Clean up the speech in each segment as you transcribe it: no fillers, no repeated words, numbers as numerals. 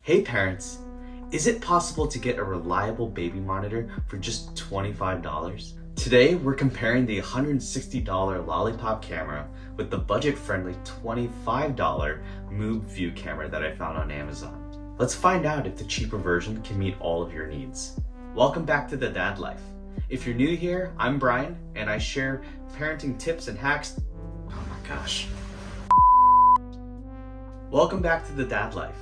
Hey parents, is it possible to get a reliable baby monitor for just $25? Today we're comparing the $160 Lollipop camera with the budget-friendly $25 Mubview camera that I found on Amazon. Let's find out if the cheaper version can meet all of your needs. Welcome back to The Dad Life. If you're new here, I'm Brian and I share parenting tips and hacks. Oh my gosh. Welcome back to The Dad Life.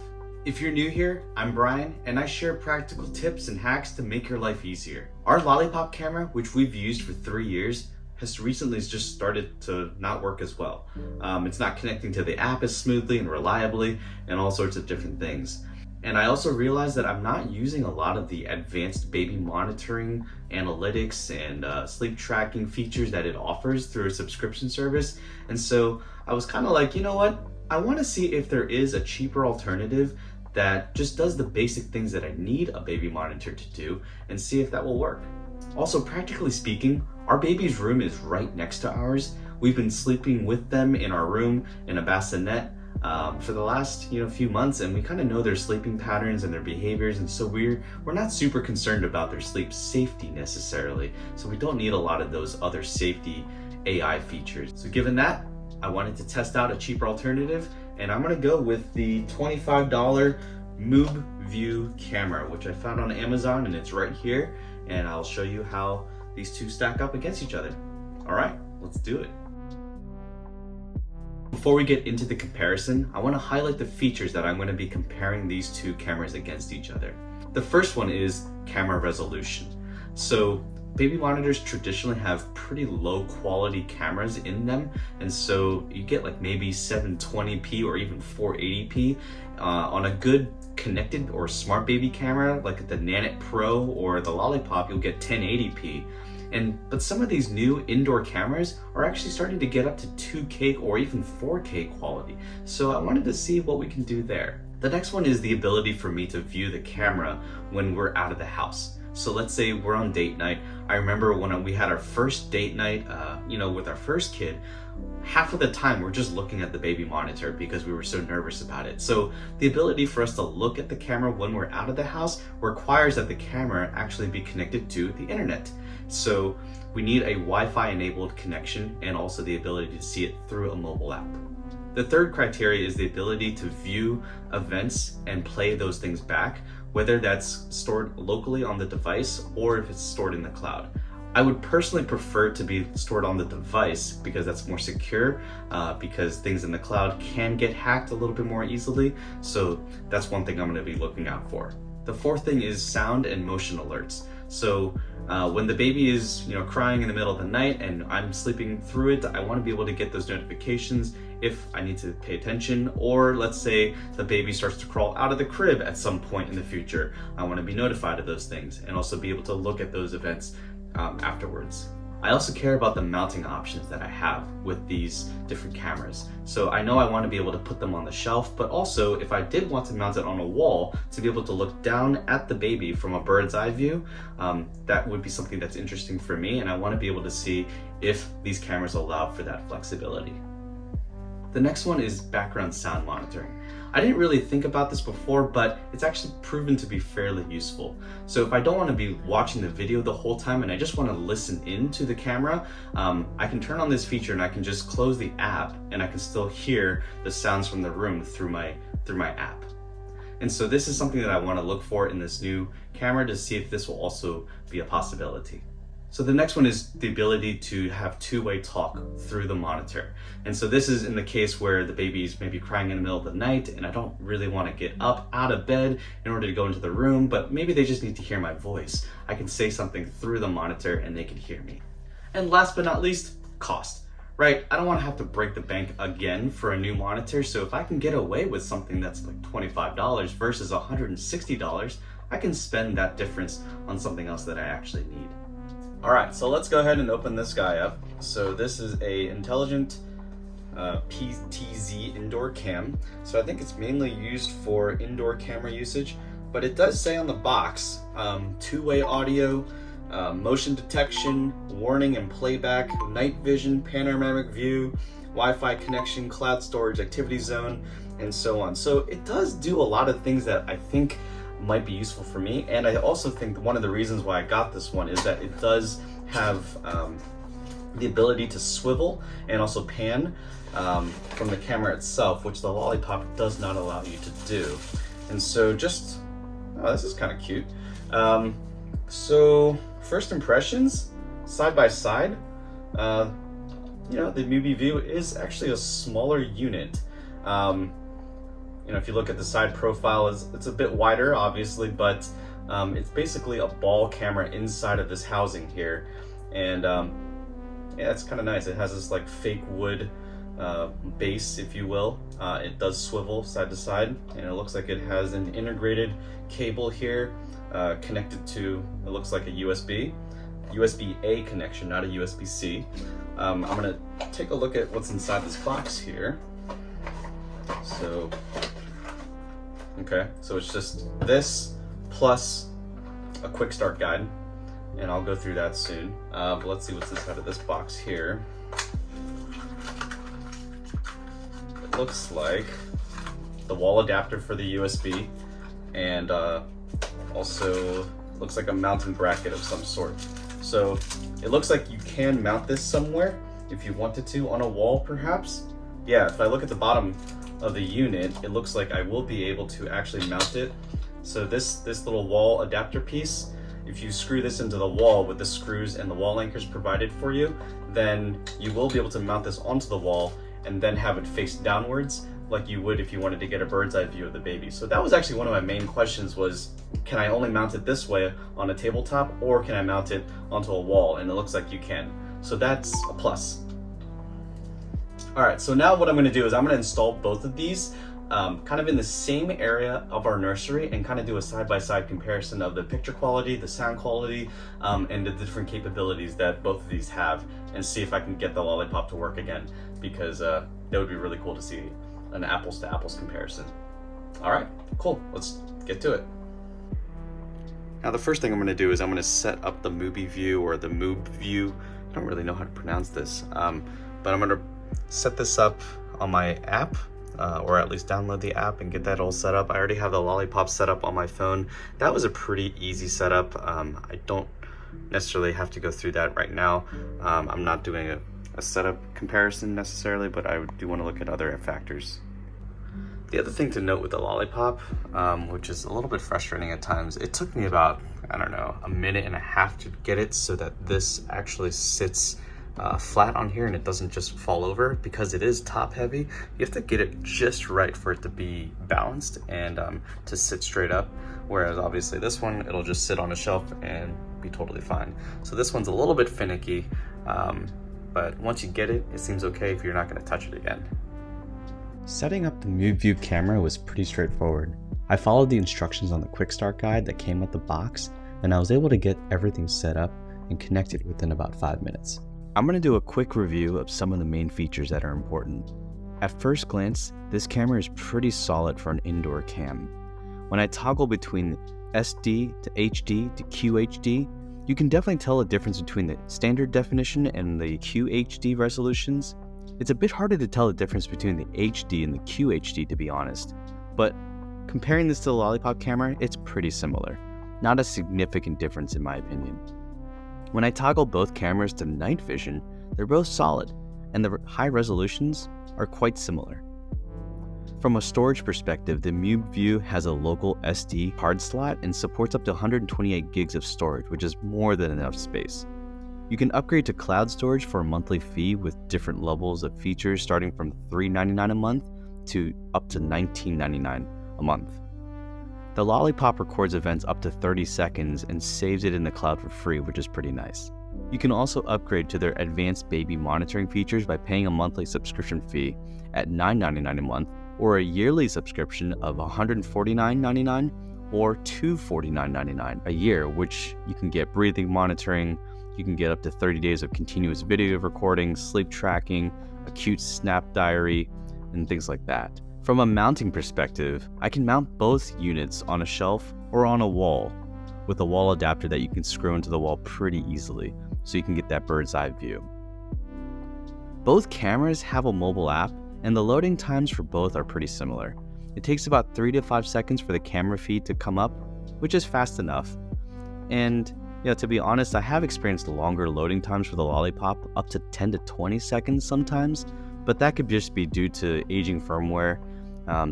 If you're new here, I'm Brian, and I share practical tips and hacks to make your life easier. Our Lollipop camera, which we've used for 3 years, has recently just started to not work as well. It's not connecting to the app as smoothly and reliably, and all sorts of different things. And I also realized that I'm not using a lot of the advanced baby monitoring, analytics, and sleep tracking features that it offers through a subscription service. And so I was kind of like, you know what? I want to see if there is a cheaper alternative that just does the basic things that I need a baby monitor to do and see if that will work. Also, practically speaking, our baby's room is right next to ours. We've been sleeping with them in our room in a bassinet for the last few months, and we kind of know their sleeping patterns and their behaviors, and so we're not super concerned about their sleep safety necessarily. So we don't need a lot of those other safety AI features. So given that, I wanted to test out a cheaper alternative, and I'm gonna go with the $25 Mubview camera, which I found on Amazon, and it's right here, and I'll show you how these two stack up against each other. All right, let's do it. Before we get into the comparison, I wanna highlight the features that I'm gonna be comparing these two cameras against each other. The first one is camera resolution. So baby monitors traditionally have pretty low quality cameras in them, and so you get like maybe 720p or even 480p. On a good connected or smart baby camera like the Nanit Pro or the Lollipop, you'll get 1080p. But some of these new indoor cameras are actually starting to get up to 2K or even 4K quality. So I wanted to see what we can do there. The next one is the ability for me to view the camera when we're out of the house. So let's say we're on date night. I remember when we had our first date night, with our first kid, half of the time we're just looking at the baby monitor because we were so nervous about it. So the ability for us to look at the camera when we're out of the house requires that the camera actually be connected to the internet. So we need a Wi-Fi enabled connection and also the ability to see it through a mobile app. The third criteria is the ability to view events and play those things back, whether that's stored locally on the device or if it's stored in the cloud. I would personally prefer to be stored on the device because that's more secure, because things in the cloud can get hacked a little bit more easily. So that's one thing I'm going to be looking out for. The fourth thing is sound and motion alerts. So when the baby is crying in the middle of the night and I'm sleeping through it, I want to be able to get those notifications if I need to pay attention, or let's say the baby starts to crawl out of the crib at some point in the future. I want to be notified of those things and also be able to look at those events afterwards. I also care about the mounting options that I have with these different cameras. So I know I want to be able to put them on the shelf, but also if I did want to mount it on a wall to be able to look down at the baby from a bird's eye view, that would be something that's interesting for me, and I want to be able to see if these cameras allow for that flexibility. The next one is background sound monitoring. I didn't really think about this before, but it's actually proven to be fairly useful. So if I don't want to be watching the video the whole time and I just want to listen into the camera, I can turn on this feature and I can just close the app and I can still hear the sounds from the room through my app. And so this is something that I want to look for in this new camera to see if this will also be a possibility. So the next one is the ability to have two-way talk through the monitor. And so this is in the case where the baby's maybe crying in the middle of the night and I don't really want to get up out of bed in order to go into the room, but maybe they just need to hear my voice. I can say something through the monitor and they can hear me. And last but not least, cost. Right? I don't want to have to break the bank again for a new monitor, so if I can get away with something that's like $25 versus $160, I can spend that difference on something else that I actually need. All right, so let's go ahead and open this guy up. So this is a intelligent PTZ indoor cam. So I think it's mainly used for indoor camera usage, but it does say on the box, two-way audio, motion detection, warning and playback, night vision, panoramic view, Wi-Fi connection, cloud storage, activity zone, and so on. So it does do a lot of things that I think might be useful for me. And I also think one of the reasons why I got this one is that it does have the ability to swivel and also pan from the camera itself, which the Lollipop does not allow you to do. And so just, oh, this is kind of cute. So first impressions, side by side, you know, the Mubview is actually a smaller unit. You know, if you look at the side profile, it's a bit wider, obviously, but it's basically a ball camera inside of this housing here. And yeah, it's kind of nice. It has this like fake wood base, if you will. It does swivel side to side, and it looks like it has an integrated cable here connected to, it looks like a USB-A connection, not a USB-C. I'm gonna take a look at what's inside this box here. So, okay, so it's just this plus a quick start guide, and I'll go through that soon. But let's see what's inside of this box here. It looks like the wall adapter for the USB, and also looks like a mounting bracket of some sort. So it looks like you can mount this somewhere if you wanted to, on a wall perhaps. Yeah, if I look at the bottom of the unit, it looks like I will be able to actually mount it. So this little wall adapter piece, if you screw this into the wall with the screws and the wall anchors provided for you, then you will be able to mount this onto the wall and then have it face downwards like you would if you wanted to get a bird's eye view of the baby. So that was actually one of my main questions, was can I only mount it this way on a tabletop, or can I mount it onto a wall? And it looks like you can. So that's a plus. All right, so now what I'm gonna do is I'm gonna install both of these kind of in the same area of our nursery and kind of do a side-by-side comparison of the picture quality, the sound quality, and the different capabilities that both of these have, and see if I can get the Lollipop to work again, because that would be really cool to see an apples to apples comparison. All right, cool, let's get to it. Now the first thing I'm gonna do is I'm gonna set up the Mubview, or the Mubview, I don't really know how to pronounce this, but I'm gonna set this up on my app, or at least download the app and get that all set up. I already have the Lollipop set up on my phone. That was a pretty easy setup. I don't necessarily have to go through that right now. I'm not doing a setup comparison necessarily, but I do want to look at other factors. The other thing to note with the Lollipop, which is a little bit frustrating at times, it took me about, I don't know, a minute and a half to get it so that this actually sits flat on here and it doesn't just fall over, because it is top heavy. You have to get it just right for it to be balanced and to sit straight up, whereas obviously this one, it'll just sit on a shelf and be totally fine. So this one's a little bit finicky, but once you get it, it seems okay if you're not going to touch it again. Setting up the Mubview camera was pretty straightforward. I followed the instructions on the quick start guide that came with the box, and I was able to get everything set up and connected within about 5 minutes. I'm going to do a quick review of some of the main features that are important. At first glance, this camera is pretty solid for an indoor cam. When I toggle between SD to HD to QHD, you can definitely tell a difference between the standard definition and the QHD resolutions. It's a bit harder to tell the difference between the HD and the QHD, to be honest, but comparing this to the Lollipop camera, it's pretty similar. Not a significant difference in my opinion. When I toggle both cameras to night vision, they're both solid, and the high resolutions are quite similar. From a storage perspective, the Mubview has a local SD hard slot and supports up to 128 gigs of storage, which is more than enough space. You can upgrade to cloud storage for a monthly fee with different levels of features starting from $3.99 a month to up to $19.99 a month. The Lollipop records events up to 30 seconds and saves it in the cloud for free, which is pretty nice. You can also upgrade to their advanced baby monitoring features by paying a monthly subscription fee at $9.99 a month, or a yearly subscription of $149.99 or $249.99 a year, which you can get breathing monitoring. You can get up to 30 days of continuous video recording, sleep tracking, a cute snap diary, and things like that. From a mounting perspective, I can mount both units on a shelf or on a wall with a wall adapter that you can screw into the wall pretty easily, so you can get that bird's eye view. Both cameras have a mobile app, and the loading times for both are pretty similar. It takes about 3 to 5 seconds for the camera feed to come up, which is fast enough. And to be honest, I have experienced longer loading times for the Lollipop, up to 10 to 20 seconds sometimes, but that could just be due to aging firmware,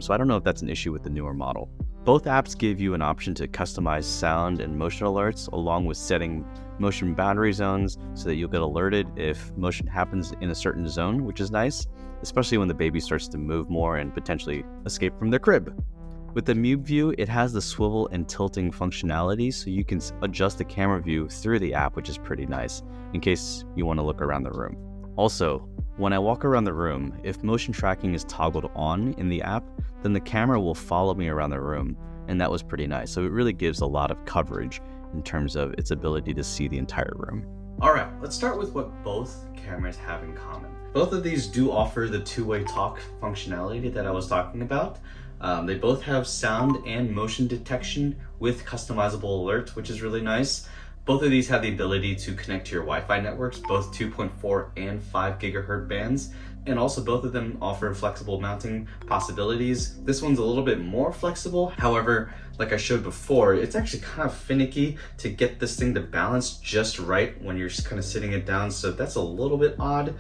so I don't know if that's an issue with the newer model. Both apps give you an option to customize sound and motion alerts, along with setting motion boundary zones so that you'll get alerted if motion happens in a certain zone, which is nice, especially when the baby starts to move more and potentially escape from their crib. With the Mubview, it has the swivel and tilting functionality, so you can adjust the camera view through the app, which is pretty nice, in case you want to look around the room. Also, when I walk around the room, if motion tracking is toggled on in the app, then the camera will follow me around the room, and that was pretty nice. So it really gives a lot of coverage in terms of its ability to see the entire room. Alright, let's start with what both cameras have in common. Both of these do offer the two-way talk functionality that I was talking about. They both have sound and motion detection with customizable alerts, which is really nice. Both of these have the ability to connect to your Wi-Fi networks, both 2.4 and 5 gigahertz bands, and also both of them offer flexible mounting possibilities. This one's a little bit more flexible. However, like I showed before, it's actually kind of finicky to get this thing to balance just right when you're kind of sitting it down, so that's a little bit odd,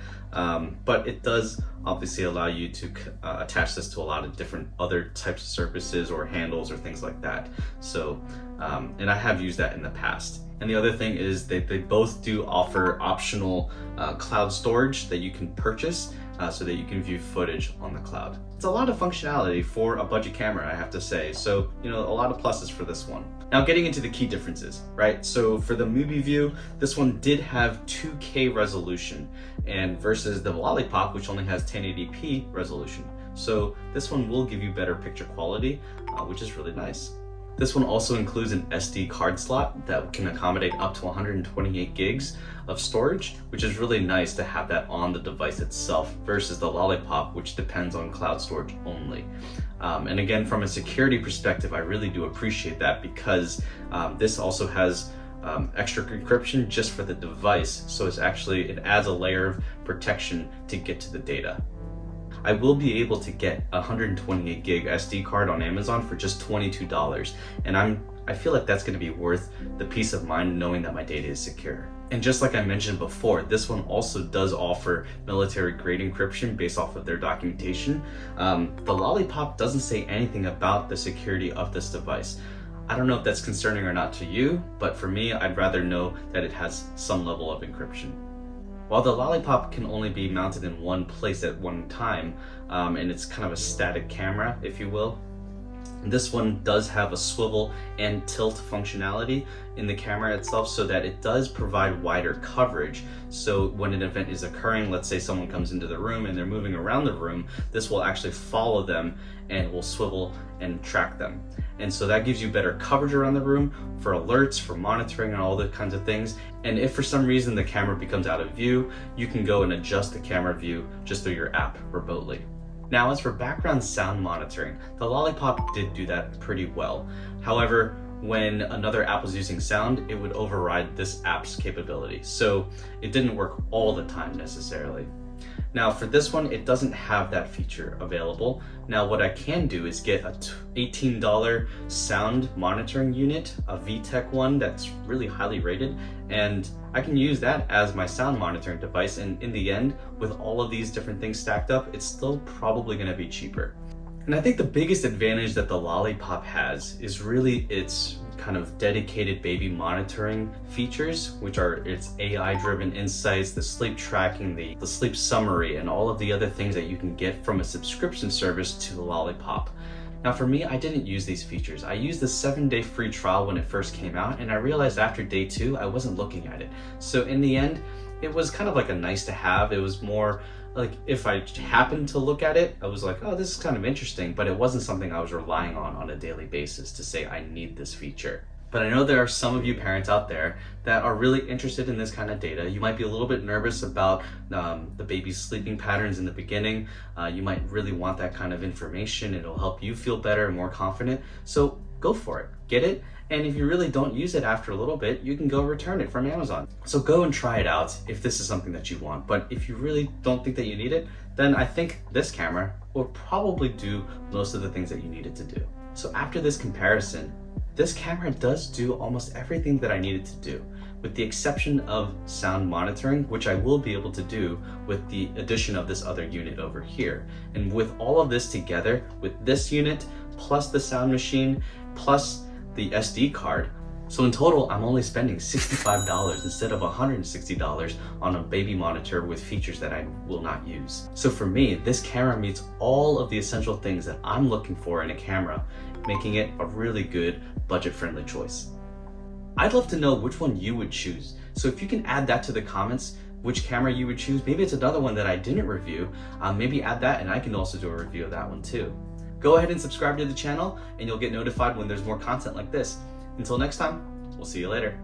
but it does obviously allow you to attach this to a lot of different other types of surfaces or handles or things like that. So, and I have used that in the past. And the other thing is that they both do offer optional cloud storage that you can purchase so that you can view footage on the cloud. It's a lot of functionality for a budget camera, I have to say. So, a lot of pluses for this one. Now getting into the key differences, right? So for the Mubview, this one did have 2K resolution, and versus the Lollipop, which only has 1080p resolution. So this one will give you better picture quality, which is really nice. This one also includes an SD card slot that can accommodate up to 128 gigs of storage, which is really nice to have that on the device itself versus the Lollipop, which depends on cloud storage only. And again, from a security perspective, I really do appreciate that because this also has extra encryption just for the device. So it adds a layer of protection to get to the data. I will be able to get a 128 gig SD card on Amazon for just $22, and I feel like that's going to be worth the peace of mind knowing that my data is secure. And just like I mentioned before, this one also does offer military grade encryption based off of their documentation. The Lollipop doesn't say anything about the security of this device. I don't know if that's concerning or not to you, but for me, I'd rather know that it has some level of encryption. While the Lollipop can only be mounted in one place at one time, and it's kind of a static camera, if you will, this one does have a swivel and tilt functionality in the camera itself so that it does provide wider coverage. So when an event is occurring, let's say someone comes into the room and they're moving around the room, this will actually follow them and will swivel and track them. And so that gives you better coverage around the room for alerts, for monitoring, and all those kinds of things. And if for some reason the camera becomes out of view, you can go and adjust the camera view just through your app remotely. Now, as for background sound monitoring, the Lollipop did do that pretty well. However, when another app was using sound, it would override this app's capability. So it didn't work all the time necessarily. Now for this one, it doesn't have that feature available. Now what I can do is get a $18 sound monitoring unit, a VTech one that's really highly rated, and I can use that as my sound monitoring device, and in the end, with all of these different things stacked up, it's still probably gonna be cheaper. And I think the biggest advantage that the Lollipop has is really its kind of dedicated baby monitoring features, which are its AI-driven insights, the sleep tracking, the sleep summary, and all of the other things that you can get from a subscription service to the Lollipop. Now for me, I didn't use these features. I used the 7-day free trial when it first came out, and I realized after day 2, I wasn't looking at it. So in the end, it was kind of like a nice to have. It was more like if I happened to look at it, I was like, oh, this is kind of interesting, but it wasn't something I was relying on a daily basis to say I need this feature. But I know there are some of you parents out there that are really interested in this kind of data. You might be a little bit nervous about the baby's sleeping patterns in the beginning. You might really want that kind of information. It'll help you feel better and more confident. So go for it, get it, And if you really don't use it after a little bit, you can go return it from Amazon. So go and try it out if this is something that you want. But if you really don't think that you need it, then I think this camera will probably do most of the things that you need it to do. So after this comparison, this camera does do almost everything that I need it to do, with the exception of sound monitoring, which I will be able to do with the addition of this other unit over here. And with all of this together, with this unit, plus the sound machine, plus the SD card, so in total, I'm only spending $65 instead of $160 on a baby monitor with features that I will not use. So for me, this camera meets all of the essential things that I'm looking for in a camera, making it a really good budget-friendly choice. I'd love to know which one you would choose. So if you can add that to the comments, which camera you would choose. Maybe it's another one that I didn't review. Maybe add that and I can also do a review of that one too. Go ahead and subscribe to the channel and you'll get notified when there's more content like this. Until next time, we'll see you later.